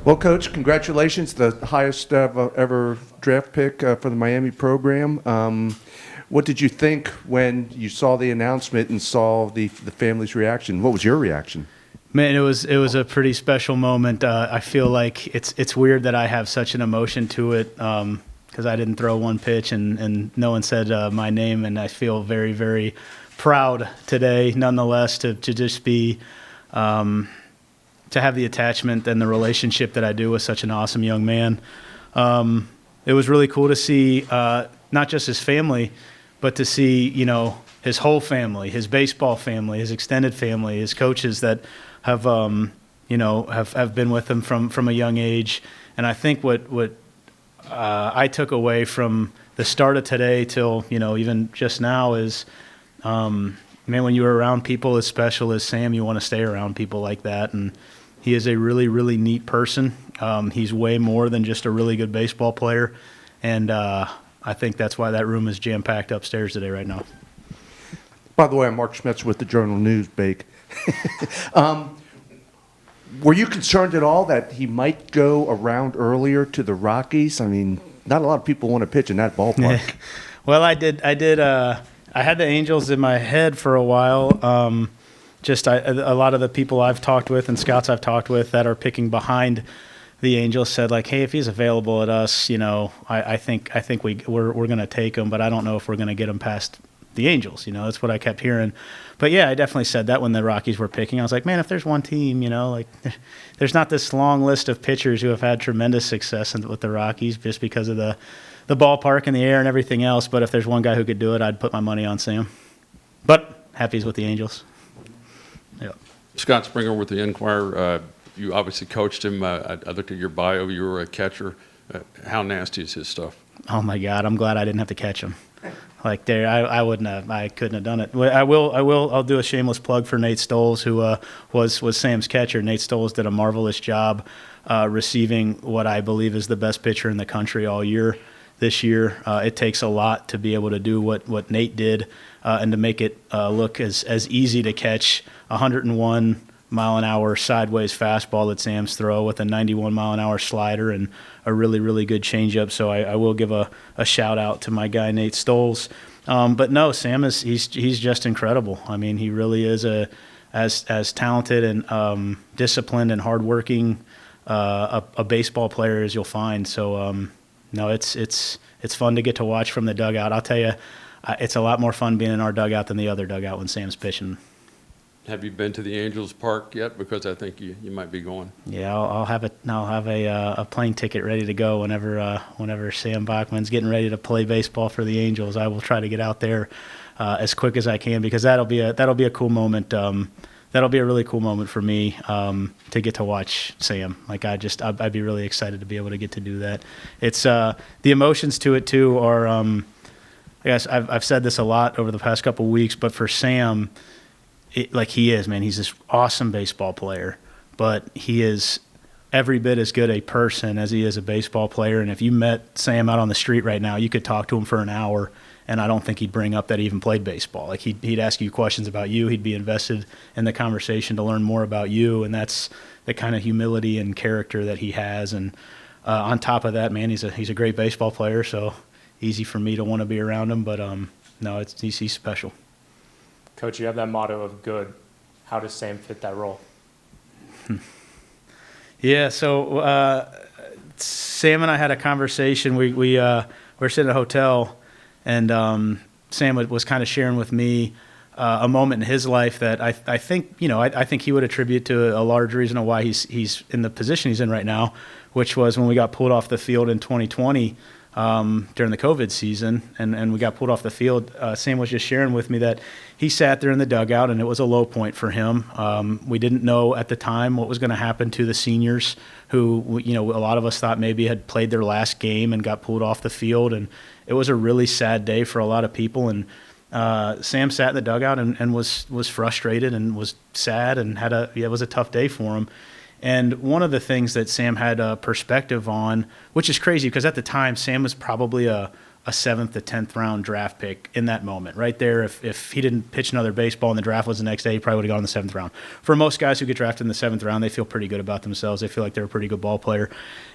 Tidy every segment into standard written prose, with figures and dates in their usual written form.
Well, Coach, congratulations, the highest ever draft pick for the Miami program. What did you think when you saw the announcement and saw the family's reaction? What was your reaction? Man, it was a pretty special moment. I feel like it's weird that I have such an emotion to it because I didn't throw one pitch and no one said my name, and I feel very, very proud today, nonetheless, to just be to have the attachment and the relationship that I do with such an awesome young man. It was really cool to see not just his family, but to see, his whole family, his baseball family, his extended family, his coaches that have been with him from a young age. And I think what I took away from the start of today till, even just now is, man, when you're around people as special as Sam, you want to stay around people like that. And he is a really, really neat person. He's way more than just a really good baseball player. And I think that's why that room is jam-packed upstairs today right now. By the way, I'm Mark Schmetzer with the Journal News, Bake. Were you concerned at all that he might go around earlier to the Rockies? I mean, not a lot of people want to pitch in that ballpark. Well, I did. I had the Angels in my head for a while. A lot of the people I've talked with and scouts I've talked with that are picking behind the Angels said, like, hey, if he's available at us, I think we're going to take him, but I don't know if we're going to get him past the Angels. That's what I kept hearing. But yeah, I definitely said that when the Rockies were picking. I was like, man, if there's one team, there's not this long list of pitchers who have had tremendous success with the Rockies just because of the ballpark and the air and everything else. But if there's one guy who could do it, I'd put my money on Sam. But happy he's with the Angels. Yeah. Scott Springer with the Enquirer. You obviously coached him. I looked at your bio. You were a catcher. How nasty is his stuff? Oh my God! I'm glad I didn't have to catch him. Like I wouldn't have. I couldn't have done it. I'll do a shameless plug for Nate Stoles, who was Sam's catcher. Nate Stoles did a marvelous job receiving what I believe is the best pitcher in the country all year. This year, it takes a lot to be able to do what Nate did and to make it look as easy to catch 101 mile an hour sideways fastball that Sam's throw with a 91 mile an hour slider and a really, really good changeup. So I will give a shout out to my guy Nate Stoles. But no, Sam he's just incredible. I mean, he really is as talented and disciplined and hardworking a baseball player as you'll find. So no, it's fun to get to watch from the dugout. I'll tell you, it's a lot more fun being in our dugout than the other dugout when Sam's pitching. Have you been to the Angels Park yet? Because I think you might be going. Yeah, I'll have a plane ticket ready to go whenever Sam Bachman's getting ready to play baseball for the Angels. I will try to get out there as quick as I can because that'll be a cool moment. That'll be a really cool moment for me to get to watch Sam. Like I'd be really excited to be able to get to do that. It's the emotions to it too are. I guess I've said this a lot over the past couple of weeks, but for Sam. He's this awesome baseball player, but he is every bit as good a person as he is a baseball player. And if you met Sam out on the street right now, you could talk to him for an hour, and I don't think he'd bring up that he even played baseball. Like he'd ask you questions about you. He'd be invested in the conversation to learn more about you, and that's the kind of humility and character that he has. And on top of that, man, he's a great baseball player, so easy for me to want to be around him. But no, he's special. Coach, you have that motto of good. How does Sam fit that role? Yeah, so Sam and I had a conversation. We were sitting at a hotel, and Sam was kind of sharing with me a moment in his life that I think I think he would attribute to a large reason of why he's in the position he's in right now, which was when we got pulled off the field in 2020. During the COVID season, and we got pulled off the field. Sam was just sharing with me that he sat there in the dugout, and it was a low point for him. We didn't know at the time what was going to happen to the seniors who, a lot of us thought maybe had played their last game and got pulled off the field, and it was a really sad day for a lot of people. And Sam sat in the dugout and was frustrated and was sad and it was a tough day for him. And one of the things that Sam had a perspective on, which is crazy because at the time Sam was probably a a 7th to 10th round draft pick in that moment. Right there, if he didn't pitch another baseball and the draft was the next day, he probably would have gone in the 7th round. For most guys who get drafted in the 7th round, they feel pretty good about themselves. They feel like they're a pretty good ball player.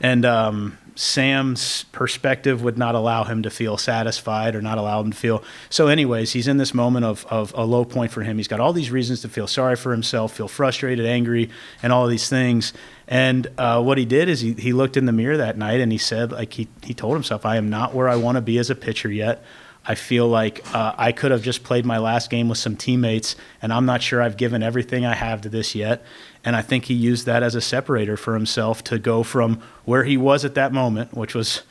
And Sam's perspective would not allow him to feel satisfied or not allow him to feel. So anyways, he's in this moment of a low point for him. He's got all these reasons to feel sorry for himself, feel frustrated, angry, and all of these things. And what he did is he looked in the mirror that night and he said, like he told himself, I am not where I want to be as a pitcher yet. I feel like I could have just played my last game with some teammates, and I'm not sure I've given everything I have to this yet. And I think he used that as a separator for himself to go from where he was at that moment, which was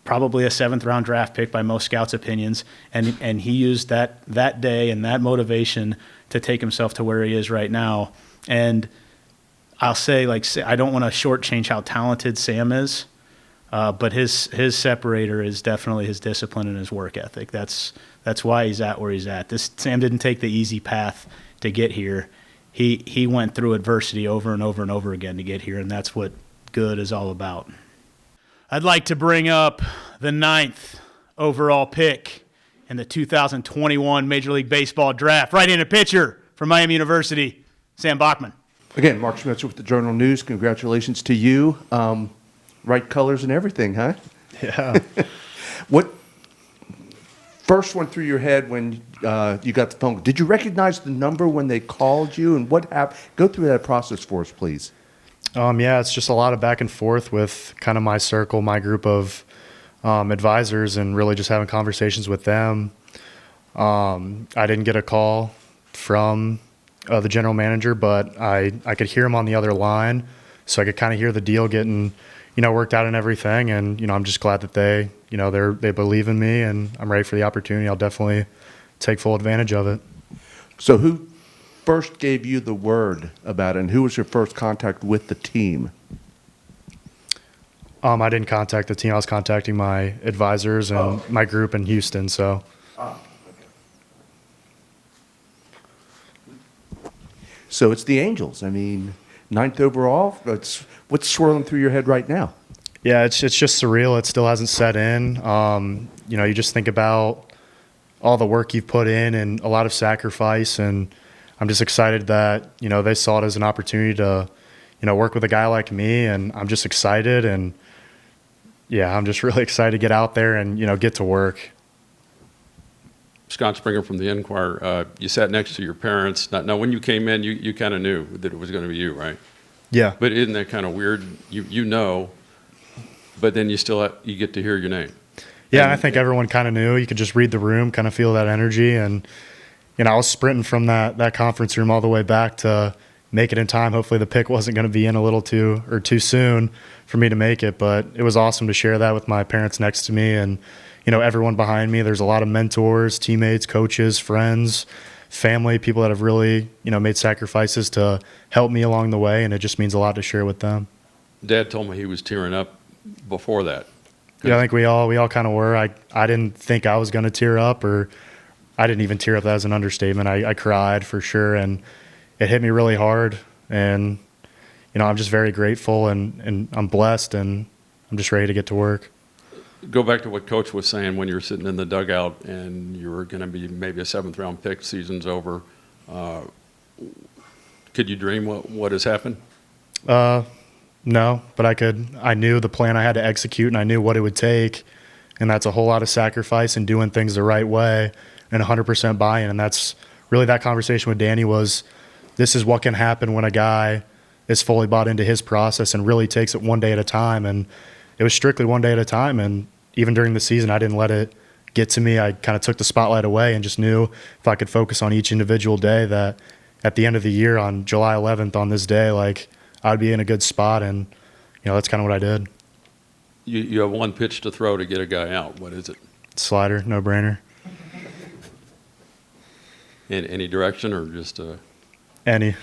probably a 7th round draft pick by most scouts' opinions, and he used that day and that motivation to take himself to where he is right now. And I'll say, like, I don't want to shortchange how talented Sam is, but his separator is definitely his discipline and his work ethic. That's why he's at where he's at. Sam didn't take the easy path to get here. He went through adversity over and over and over again to get here, and that's what good is all about. I'd like to bring up the 9th overall pick in the 2021 Major League Baseball draft. Right-handed pitcher from Miami University, Sam Bachman. Again, Mark Schmitzer with the Journal News. Congratulations to you. Right colors and everything, huh? Yeah. What first went through your head when you got the phone? Did you recognize the number when they called you, and what happened? Go through that process for us, please. Yeah, it's just a lot of back and forth with kind of my circle, my group of advisors, and really just having conversations with them. I didn't get a call from the general manager, but I could hear him on the other line, so I could kind of hear the deal getting, worked out and everything. And, I'm just glad that they believe in me, and I'm ready for the opportunity. I'll definitely take full advantage of it. So who first gave you the word about it, and who was your first contact with the team? I didn't contact the team. I was contacting my advisors and my group in Houston, so. So it's the Angels. I mean, 9th overall. What's swirling through your head right now? Yeah, it's just surreal. It still hasn't set in. You just think about all the work you've put in and a lot of sacrifice, and I'm just excited that, they saw it as an opportunity to, work with a guy like me, and I'm just excited. And, yeah, I'm just really excited to get out there and, get to work. Scott Springer from the Enquirer. You sat next to your parents. Now, when you came in, you kind of knew that it was going to be you, right? Yeah. But isn't that kind of weird? But then you get to hear your name. Yeah, and I think everyone kind of knew. You could just read the room, kind of feel that energy. And, I was sprinting from that conference room all the way back to make it in time. Hopefully the pick wasn't going to be in a little too soon for me to make it. But it was awesome to share that with my parents next to me and, everyone behind me. There's a lot of mentors, teammates, coaches, friends, family, people that have really, made sacrifices to help me along the way, and it just means a lot to share with them. Dad told me he was tearing up before that. Yeah, I think we all kind of were. I didn't think I was going to tear up, or I didn't even tear up. That was an understatement. I cried for sure, and it hit me really hard. And, I'm just very grateful, and I'm blessed, and I'm just ready to get to work. Go back to what Coach was saying when you were sitting in the dugout and you were going to be maybe a 7th round pick, season's over. Could you dream what has happened? No, but I knew the plan I had to execute, and I knew what it would take. And that's a whole lot of sacrifice and doing things the right way and 100% buy-in. And that's really that conversation with Danny was, this is what can happen when a guy is fully bought into his process and really takes it one day at a time. And it was strictly one day at a time. And even during the season, I didn't let it get to me. I kind of took the spotlight away and just knew if I could focus on each individual day, that at the end of the year on July 11th on this day, like, I'd be in a good spot. And, that's kind of what I did. You have one pitch to throw to get a guy out. What is it? Slider, no brainer. In any direction or just Any.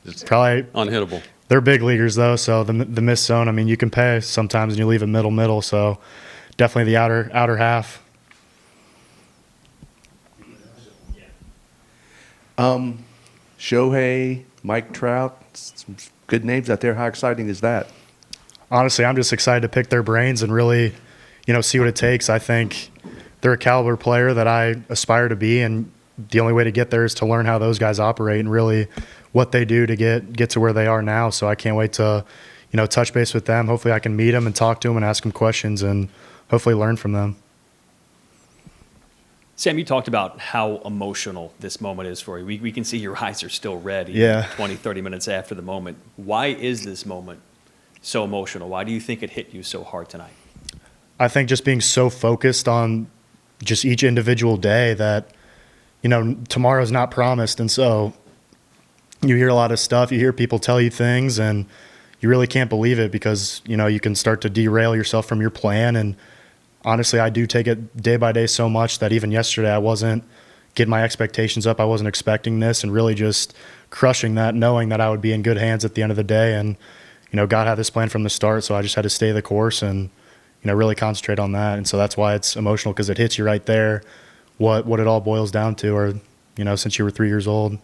it's Probably. unhittable? They're big leaguers, though, so the miss zone, I mean, you can pay sometimes and you leave it middle, so definitely the outer half. Shohei, Mike Trout, some good names out there. How exciting is that? Honestly, I'm just excited to pick their brains and really, see what it takes. I think they're a caliber player that I aspire to be, and the only way to get there is to learn how those guys operate and really what they do to get to where they are now. So I can't wait to, touch base with them. Hopefully I can meet them and talk to them and ask them questions and hopefully learn from them. Sam, you talked about how emotional this moment is for you. We can see your eyes are still red even Yeah. 20, 30 minutes after the moment. Why is this moment so emotional? Why do you think it hit you so hard tonight? I think just being so focused on just each individual day that, tomorrow's not promised. And so you hear a lot of stuff, you hear people tell you things, and you really can't believe it because, you can start to derail yourself from your plan. And honestly, I do take it day by day so much that even yesterday I wasn't getting my expectations up. I wasn't expecting this, and really just crushing that, knowing that I would be in good hands at the end of the day. And, God had this plan from the start, so I just had to stay the course and, really concentrate on that. And so that's why it's emotional, because it hits you right there, what it all boils down to, or, since you were 3 years old.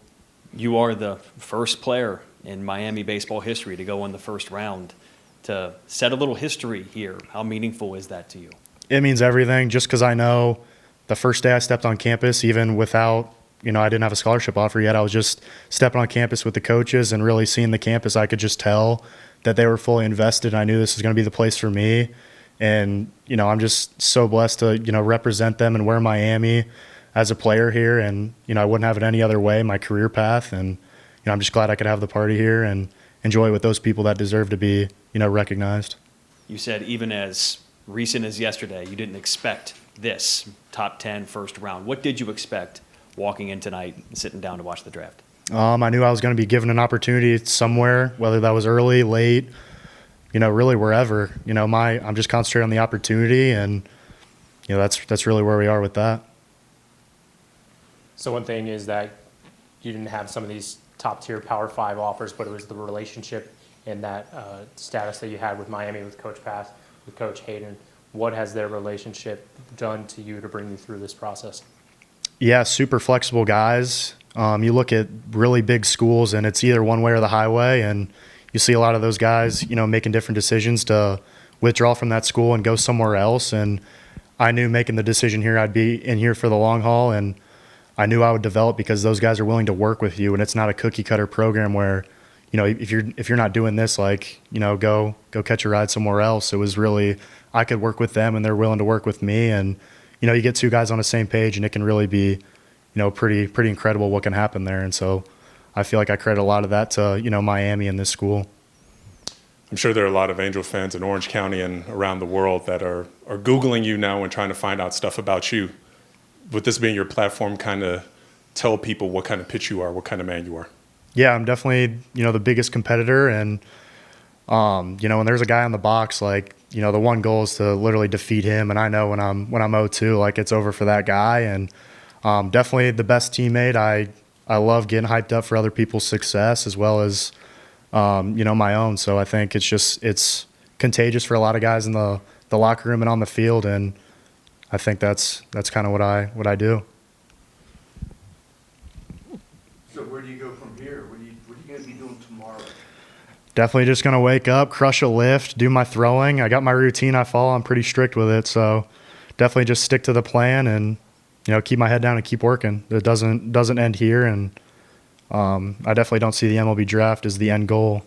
You are the first player in Miami baseball history to go in the first round. To set a little history here, how meaningful is that to you? It means everything, just because I know the first day I stepped on campus, even without, I didn't have a scholarship offer yet, I was just stepping on campus with the coaches and really seeing the campus. I could just tell that they were fully invested. I knew this was going to be the place for me. And, I'm just so blessed to, represent them and wear Miami as a player here. And, I wouldn't have it any other way, my career path. And, I'm just glad I could have the party here and enjoy it with those people that deserve to be, recognized. You said even as recent as yesterday, you didn't expect this top 10 first round. What did you expect walking in tonight and sitting down to watch the draft? I knew I was going to be given an opportunity somewhere, whether that was early, late, really wherever. I'm just concentrating on the opportunity, and that's really where we are with that. So one thing is that you didn't have some of these top tier Power 5 offers, but it was the relationship and that status that you had with Miami, with Coach Pass, with Coach Hayden. What has their relationship done to you to bring you through this process? Yeah, super flexible guys. You look at really big schools, and it's either one way or the highway, and you see a lot of those guys, making different decisions to withdraw from that school and go somewhere else. And I knew making the decision here, I'd be in here for the long haul, and I knew I would develop because those guys are willing to work with you, and it's not a cookie cutter program where, if you're not doing this, go catch a ride somewhere else. It was really, I could work with them, and they're willing to work with me, and you get two guys on the same page, and it can really be, pretty incredible what can happen there. And so I feel like I credit a lot of that to, Miami and this school. I'm sure there are a lot of Angel fans in Orange County and around the world that are Googling you now and trying to find out stuff about you. With this being your platform, kind of tell people what kind of pitch you are, what kind of man you are. Yeah, I'm definitely, the biggest competitor. And, when there's a guy on the box, the one goal is to literally defeat him. And I know when I'm 0-2, it's over for that guy. And definitely the best teammate. I love getting hyped up for other people's success as well as, my own. So I think it's contagious for a lot of guys in the locker room and on the field. And I think that's kind of what I do. So where do you go from here? What are you going to be doing tomorrow? Definitely just going to wake up, crush a lift, do my throwing. I got my routine I follow. I'm pretty strict with it. So definitely just stick to the plan and, keep my head down and keep working. It doesn't end here. And I definitely don't see the MLB draft as the end goal.